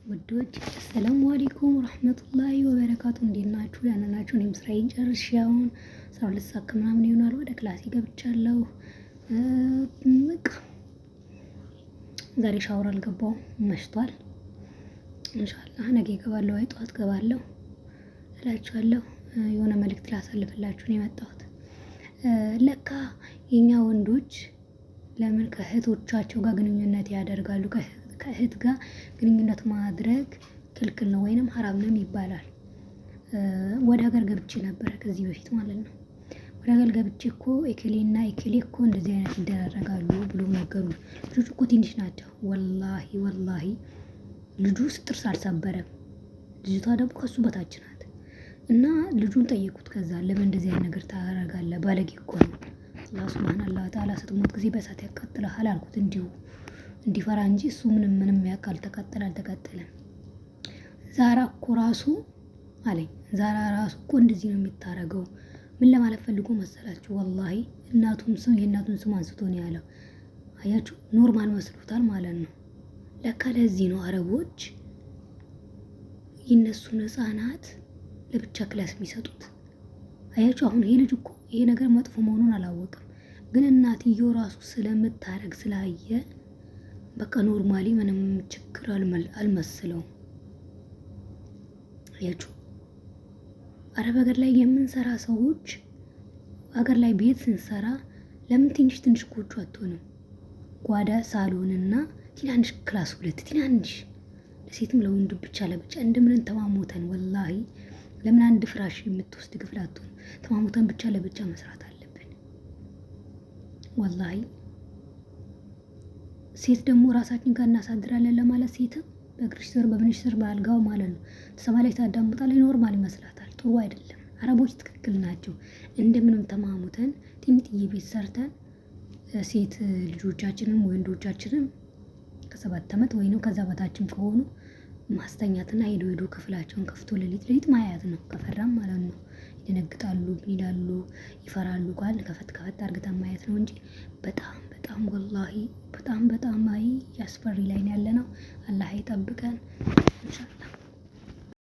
ውዶች አሰላሙ አለይኩም ወራህመቱላሂ ወበረካቱ። እንዴት ናችሁ? ደህና ናችሁ? እኔም ስራዬን ጨርሼ አሁን 12 ሰዓት ከምናምን ይሆናል ወደ ክላሴ ገብቻለሁ። በቃ ዛሬ ሻወር አልገባሁም፣ መሽቷል። ኢንሻአላህ ነገ እገባለሁ፣ ወይ ጠዋት እገባለሁ እላችኋለሁ። የሆነ መልእክት ላሳልፍላችሁ ነው የመጣሁት። ለካ የኛ ወንዶች ለምን ከእህቶቻቸው ጋር ግንኙነት ያደርጋሉ? ከእህት ጋር ግንኙነት ማድረግ ክልክል ነው ወይንም ሐራም ነው ይባላል። ወደ ሀገር ገብቼ ነበረ ከዚህ በፊት ማለት ነው። ወደ ሀገር ገብቼ እኮ ኤኬሌና ኤኬሌ እኮ እንደዚህ አይነት ይደረጋሉ ብሎ ነገሩ። ልጆቹ እኮ ትንሽ ናቸው። ወላሂ ልጁ ጥርስ አልሰበረም። ልጅቷ ደግሞ ከሱ በታች ናት። እና ልጁን ጠየቁት። ከዛ ለምን እንደዚህ አይነት ነገር ታደርጋለህ? ባለጌ እኮ ነው። አላህ ሱብሃነሁ ወተዓላ ስትሞት ጊዜ በእሳት ያቃጥልሃል አልኩት። እንዲፈራ እንጂ እሱ ምንም ያውቃል። አልተቃጠለም። ዛራ እኮ ራሱ አለኝ። ዛራ ራሱ እኮ እንደዚህ ነው የሚታረገው። ምን ለማለት ፈልጎ መሰላችሁ? ወላሂ የእናቱን ስም አንስቶ ነው ያለው። አያችሁ፣ ኖርማል መስሎታል ማለት ነው። ለካ ለዚህ ነው አረቦች የነሱን ህፃናት ለብቻ ክላስ የሚሰጡት። አያችሁ፣ አሁን ይሄ ልጅ እኮ ይሄ ነገር መጥፎ መሆኑን አላወቅም፣ ግን እናትየው ራሱ ስለምታረግ ስላየ በቃ ኖርማሊ ምንም ችግር አልመስለውም። አያችሁ፣ አረብ ሀገር ላይ የምንሰራ ሰዎች ሀገር ላይ ቤት ስንሰራ ለምን ትንሽ ጎጆ አትሆንም? ጓዳ ሳሎንና ትናንሽ ክላስ ሁለት ትናንሽ ለሴትም ለወንድ ብቻ ለብቻ እንደምን ተማሞተን ወላሂ ለምን አንድ ፍራሽ የምትወስድ ክፍል አትሆን? ተማሞተን ብቻ ለብቻ መስራት አለብን ወላሂ። ሴት ደግሞ ራሳችን ጋር እናሳድራለን ለማለት ሴትም በእግርሽ ስር በምንሽ ስር ባልጋው ማለት ነው ተሰማላይ ታዳምጣለች። ኖርማል ይመስላታል። ጥሩ አይደለም። አረቦች ትክክል ናቸው። እንደምንም ተማሙተን ትንጥዬ ቤት ሰርተን ሴት ልጆቻችንም ወንዶቻችንም ከ7 ዓመት ወይንም ከዛ በታችም ከሆኑ ማስተኛትና ሄዶ ክፍላቸውን ከፍቶ ሌሊት ማያት ነው። ከፈራም ማለት ነው ይደነግጣሉ፣ ይላሉ፣ ይፈራሉ። ቃል ከፈት አርግተን ማየት ነው እንጂ በጣም ወላሂ በጣም ያስፈሪ ላይ ነው ያለነው። አላህ ይጠብቀን ኢንሻአላህ።